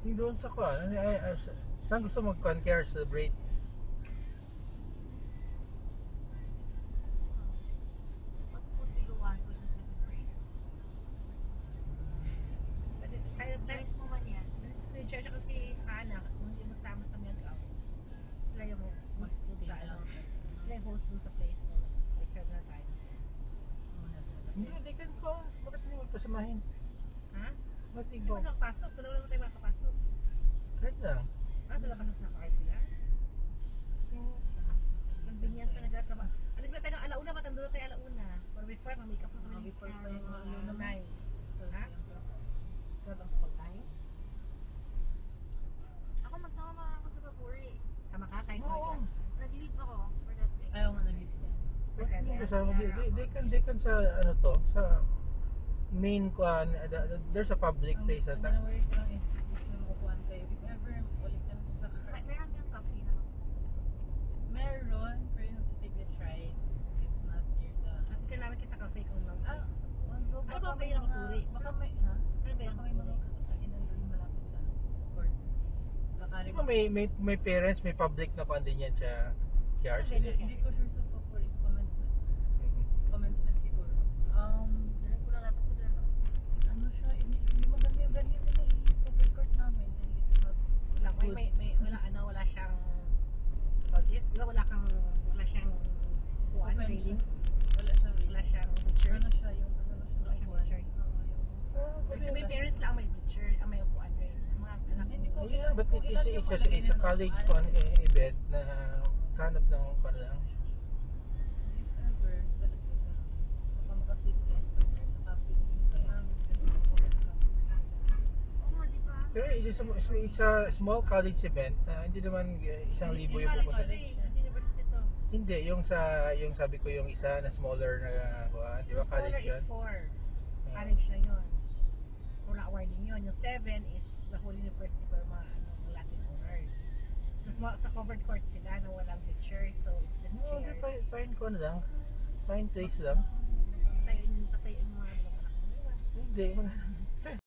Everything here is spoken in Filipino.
Yung doon sa kuan, saan gusto mag-concare, celebrate? What food do you want when you celebrate? Choice mo man yan. Si Church kasi Hana, kung hindi mo sama sa Miagaw, sila yung host dun sa ano. Sila yung host dun sa place. So, reserve na tayo. Muna sila sa Hindi, they can go. Bakit hindi magpasamahin? Ha? Bakit Hindi hindi mo go? nakapasok. Dalawa lang tayo makapasok. Kahit lang. Sa labas na sakay sila. Convenient pa nagkatrabaho. Alis ba tayo ng alauna? Matanduro tayo alauna. For before, mag-makeup na kami. Before pa yung mga Ano na eh. Ha? Ha? Ang kapal tayo. Ako magsama ako sa Papuri. Tama ka, kahit Oo. Nag-leave ako for that day. Ayaw nga nag-live ka. Bakit hindi kasama? They can sa ano to, sa main kuan, there's a public place at Ang worry ko lang is if may makukuhan kayo. If ever ulit ka na sasakay. Meron yung cafe na. Meron, pero you have to take the try. It's not near the... Natin namin kayo sa cafe kung lang. Although Ano ba baka may kayo mga... nakapuri? Baka may... Ha? Ano ba yung Baka may mga kakainan doon malapit sa ano sa court. Baka Di rin... ba may parents, may public na kuan din yan sa Kiars? Ano ba Hindi ko sure sa Papuri, sa commencement. Mhm. Sa commencement siguro. Dala ko lang natin ko doon. Ano siya, hindi maganda yung ganyan nila i-cover court namin and it's not Wala, good. wala ano, wala siyang this, di ba wala siyang kuan, Open railings, Wala siyang wala siyang bleachers. Ano siya, yung ano na siya Wala siyang bleachers. Oo, yung... Kasi may parents lang may bleacher, may upuan rin. Mga anak Hindi ko- Yeah, but kung ilan yung malagay it's a na college naman. event na hanap ng kuan lang. If ever, talaga ba, baka makasisi tayo somewhere sa cafe. Sa namin, Oo nga, di ba? Pero it's a small college event na hindi naman 1,000 yung pupunta. University to. Hindi, yung sabi ko yung isa na smaller na kuan, di ba Yung college smaller yun? is 4. Ah. College na yun. Wala awarding yun. Yung 7 is the whole university for mga Latin honors. Sa covered court sila na walang bleachers, so it's just No, chairs. fine ko na lang. Fine place lang. Patayin mo mga anak mo. Hindi,